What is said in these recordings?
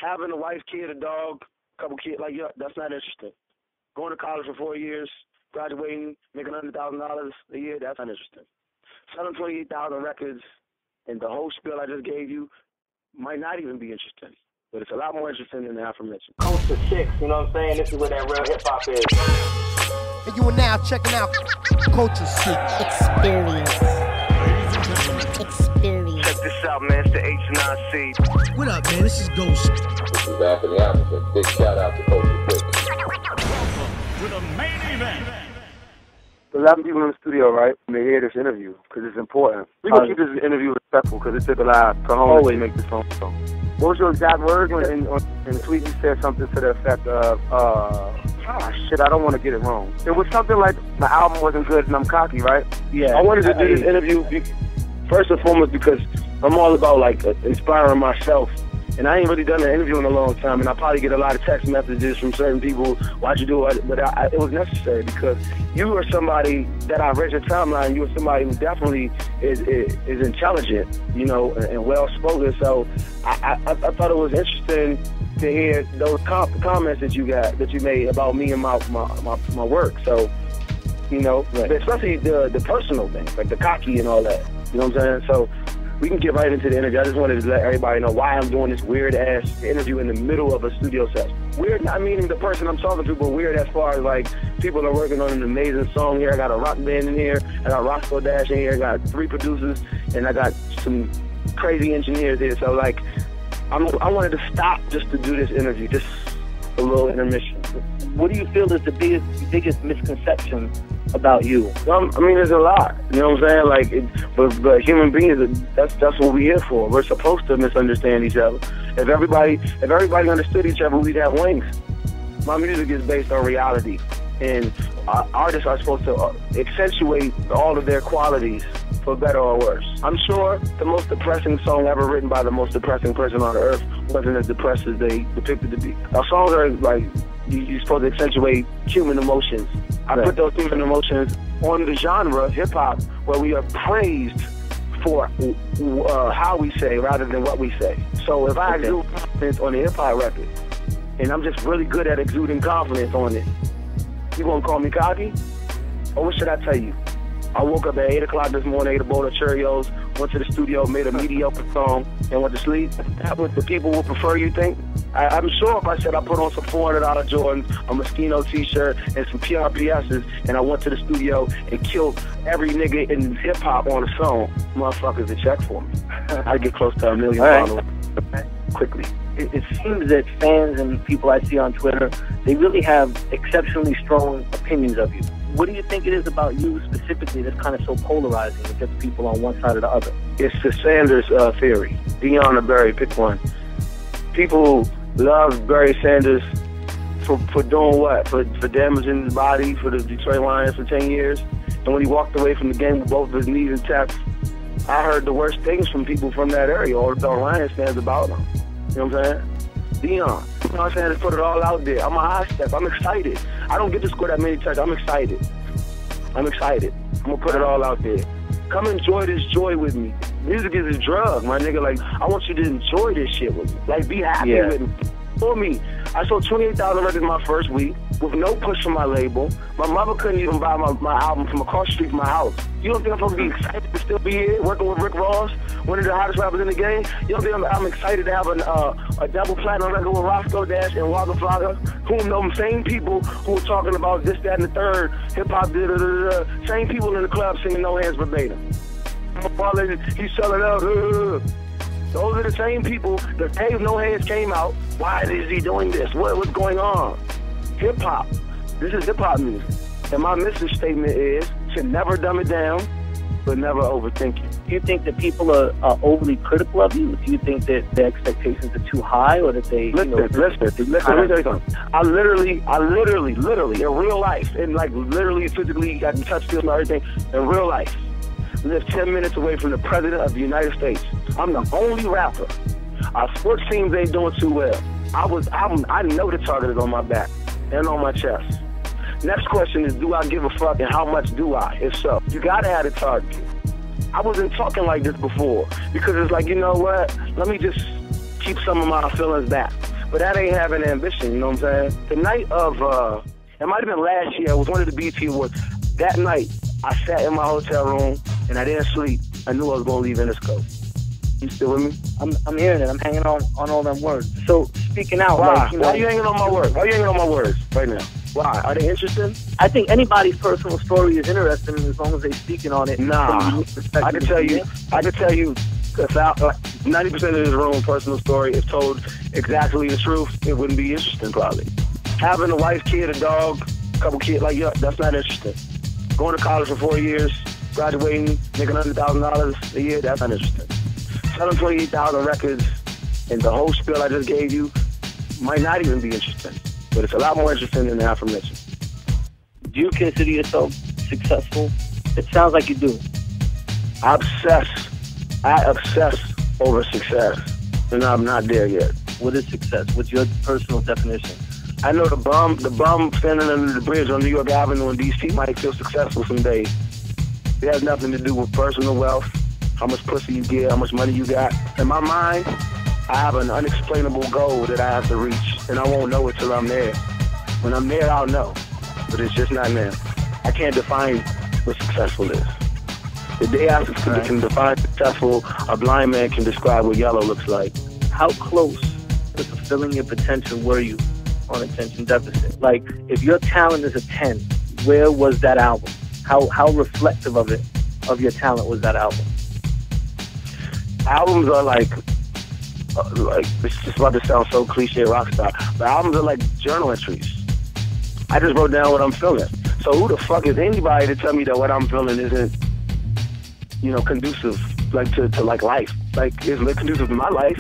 Having a wife, kid, a dog, couple kids, like, yeah, that's not interesting. Going to college for 4 years, graduating, making $100,000 a year, that's not interesting. Selling 28,000 records and the whole spiel I just gave you might not even be interesting. But it's a lot more interesting than the aforementioned. Culture 6, you know what I'm saying? This is where that real hip-hop is. And you are now checking out Culture 6 Experience. Experience. Check this out, man. It's the H9C. What up, man? This is Ghost. This is Anthony Hamilton. Big shout out to Culture 6. To the main event. 11 people in the studio, right? And they hear this interview because it's important. We're going to keep this interview respectful because it took a lot of cojones to make this phone call. What was your exact words? In the tweet, you said something to the effect of, shit, I don't want to get it wrong. It was something like, my album wasn't good and I'm cocky, right? Yeah. I wanted to do this interview first and foremost because I'm all about, like, inspiring myself. And I ain't really done an interview in a long time, and I probably get a lot of text messages from certain people, why'd you do it? But it was necessary because you are somebody that I read your timeline. You are somebody who definitely is intelligent, you know, and well-spoken. So I thought it was interesting to hear those comments that you made about me and my work. So, you know, especially the personal things, like the cocky and all that. You know what I'm saying? So we can get right into the interview. I just wanted to let everybody know why I'm doing this weird-ass interview in the middle of a studio session. Weird, not meaning the person I'm talking to, but weird as far as, like, people are working on an amazing song here. I got a rock band in here. I got Roscoe Dash in here. I got 3 producers, and I got some crazy engineers here. So, like, I wanted to stop just to do this interview, just a little intermission. What do you feel is the biggest misconception about you? I mean, there's a lot. You know what I'm saying? Like, but human beings, that's what we're here for. We're supposed to misunderstand each other. If everybody understood each other, we'd have wings. My music is based on reality, and artists are supposed to accentuate all of their qualities, for better or worse. I'm sure the most depressing song ever written by the most depressing person on earth wasn't as depressed as they depicted to be. Our songs are like, you're supposed to accentuate human emotions. I put those human emotions on the genre, hip-hop, where we are praised for how we say rather than what we say. So if I exude confidence on the hip-hop record, and I'm just really good at exuding confidence on it, you gonna call me cocky? Or what should I tell you? I woke up at 8 o'clock this morning, ate a bowl of Cheerios, went to the studio, made a mediocre song, and went to sleep. That what the people would prefer, you think? I'm sure if I said I put on some $400 Jordans, a Moschino t-shirt, and some PRPSs, and I went to the studio and killed every nigga in hip-hop on a song, motherfuckers would check for me. I'd get close to $1 million followers quickly. It seems that fans and people I see on Twitter, they really have exceptionally strong opinions of you. What do you think it is about you specifically that's kind of so polarizing? It gets people on one side or the other. It's the Sanders theory. Deion or Barry, pick one. People love Barry Sanders for doing what? For damaging his body for the Detroit Lions for 10 years. And when he walked away from the game with both of his knees intact, I heard the worst things from people from that area, all the Lions fans about him. You know what I'm saying? Deion. You know what I'm saying? Just put it all out there. I'm a high step. I'm excited. I don't get to score that many touchdowns. I'm excited. I'm going to put it all out there. Come enjoy this joy with me. Music is a drug, my nigga. Like, I want you to enjoy this shit with me. Like, be happy with me. For me, I sold 28,000 records my first week with no push from my label. My mother couldn't even buy my album from across the street from my house. You don't think I'm supposed to be excited to still be here working with Rick Ross, one of the hottest rappers in the game? You don't think I'm excited to have a double platinum record with Roscoe Dash and Waka Flocka, who know the same people who are talking about this, that, and the third, hip-hop, same people in the club singing No Hands verbatim. He's selling out. Those are the same people that Dave No Hands came out. Why is he doing this? What's going on? Hip-hop. This is hip-hop music. And my message statement is to never dumb it down, but never overthink it. Do you think that people are overly critical of you? Do you think that their expectations are too high, or that they... Listen, let me tell you something. I literally, in real life, and like literally, physically, I can touch, feel, and everything, in real life, live 10 minutes away from the President of the United States. I'm the only rapper. Our sports teams ain't doing too well. I know the target is on my back and on my chest. Next question is, do I give a fuck, and how much do I? If so, you gotta have a target. I wasn't talking like this before because it's like, you know what? Let me just keep some of my feelings back But that ain't having ambition, you know what I'm saying? The night of, it might have been last year, it was one of the BET Awards. That night, I sat in my hotel room, and I didn't sleep. I knew I was going to leave Interscope. You still with me? I'm hearing it. I'm hanging on all them words. So, speaking out, why? like, you know, Why are you hanging on my words? Why are you hanging on my words right now? Why? Are they interesting? I think anybody's personal story is interesting as long as they're speaking on it. Nah, I can tell you, 90% of this room, personal story, if told exactly the truth, it wouldn't be interesting probably. Having a wife, kid, a dog, a couple kids, like, yeah, that's not interesting. Going to college for 4 years, graduating, making $100,000 a year, that's not interesting. Selling 28,000 records and the whole spiel I just gave you might not even be interesting. But it's a lot more interesting than the affirmation. Do you consider yourself successful? It sounds like you do. I obsess over success, and I'm not there yet. What is success? What's your personal definition? I know the bum standing under the bridge on New York Avenue in D.C. might feel successful some days. It has nothing to do with personal wealth, how much pussy you get, how much money you got. In my mind, I have an unexplainable goal that I have to reach, and I won't know it till I'm there. When I'm there, I'll know, but it's just not now. I can't define what successful is. The day I can define successful, a blind man can describe what yellow looks like. How close to fulfilling your potential were you on Attention Deficit? Like, if your talent is a 10, where was that album? How reflective of your talent was that album? Albums are like it's just about to sound so cliche rock star, but albums are like journal entries. I just wrote down what I'm feeling. So who the fuck is anybody to tell me that what I'm feeling isn't, you know, conducive like to like life? Like, it's conducive to my life.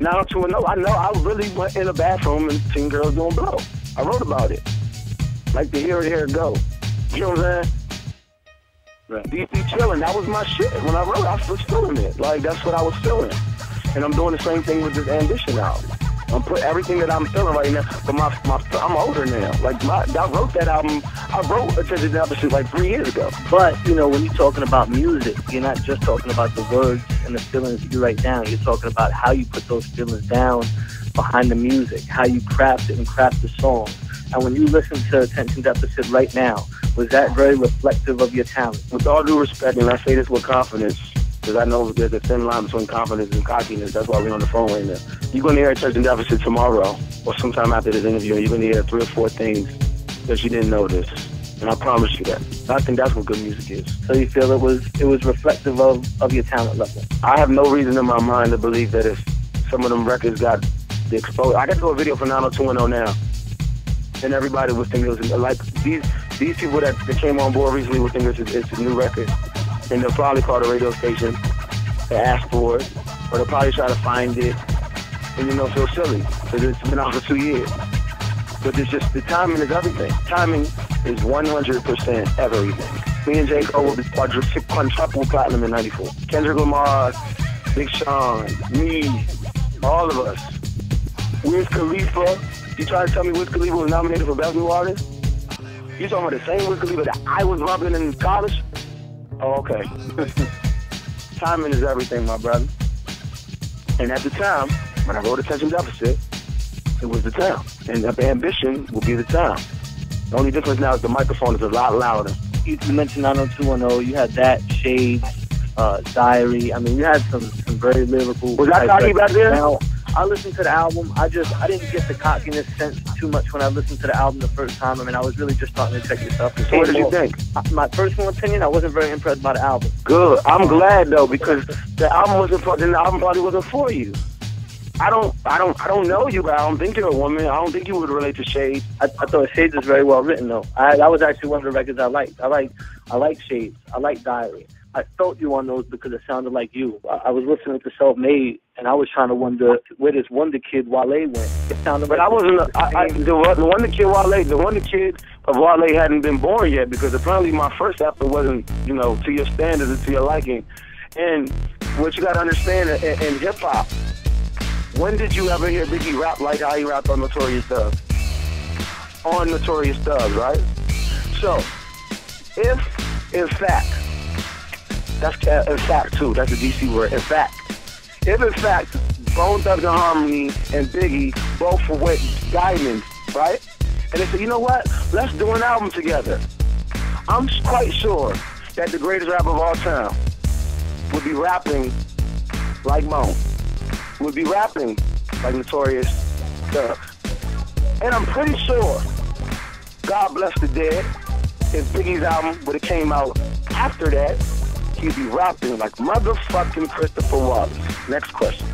Now to know I really went in a bathroom and seen girls doing blow. I wrote about it. Like the here it go. You know what I'm saying? Right. Be chilling. That was my shit. When I wrote, I was feeling it. Like, that's what I was feeling. And I'm doing the same thing with this Ambition album. I'm putting everything that I'm feeling right now. But I'm older now. Like, I wrote that album. I wrote Attention Deficit like 3 years ago. But, you know, when you're talking about music, you're not just talking about the words and the feelings that you write down. You're talking about how you put those feelings down behind the music, how you craft it and craft the song. And when you listen to Attention Deficit right now, was that very reflective of your talent? With all due respect, and I say this with confidence, because I know there's a thin line between confidence and cockiness. That's why we're on the phone right now. You're going to hear Attention Deficit tomorrow, or sometime after this interview, and you're going to hear 3 or 4 things that you didn't notice. And I promise you that. I think that's what good music is. So you feel it was reflective of your talent level? I have no reason in my mind to believe that if some of them records got the exposure. I got to do a video for 90210 now. And everybody would think it was, like, these people that came on board recently would think it's a new record. And they'll probably call the radio station to ask for it, or they'll probably try to find it and, you know, feel silly, because it's been out for 2 years. But it's just, the timing is everything. Timing is 100% everything. Me and J. Cole will be quadruple platinum in 94. Kendrick Lamar, Big Sean, me, all of us. Wiz Khalifa. You trying to tell me Wiz Khalifa was nominated for Best New Artist? You talking about the same Wiz Khalifa that I was bumping in college? Oh, okay. Timing is everything, my brother. And at the time, when I wrote Attention Deficit, it was the time. And Ambition will be the time. The only difference now is the microphone is a lot louder. You mentioned 90210. You had that, Shades, Diary. I mean, you had some very lyrical. Was that cocky back there? Now, I listened to the album. I didn't get the cockiness sense too much when I listened to the album the first time. I mean, I was really just starting to check your stuff. So what did you think? My personal opinion, I wasn't very impressed by the album. Good. I'm glad though, because the album probably wasn't for you. I don't know you, but I don't think you're a woman. I don't think you would relate to Shades. I thought Shades was very well written though. That was actually one of the records I liked. I like Shades. I like Diary. I felt you on those because it sounded like you. I was listening to Self Made, and I was trying to wonder where this Wonder Kid Wale went. It sounded like. But I wasn't. The Wonder Kid Wale, the Wonder Kid of Wale hadn't been born yet, because apparently my first effort wasn't, you know, to your standards and to your liking. And what you got to understand in hip hop, when did you ever hear Biggie rap like how he rapped on Notorious Thugs? On Notorious Thugs, right? So, if in fact. That's in fact too. That's a DC word. In fact, if in fact Bone Thugs and Harmony and Biggie both were with diamonds, right? And they said, you know what? Let's do an album together. I'm quite sure that the greatest rapper of all time would be rapping like Bone, would be rapping like Notorious Thug. And I'm pretty sure, God Bless the Dead, if Biggie's album would have came out after that, he'd be rapping like motherfucking Christopher Wallace. Next question.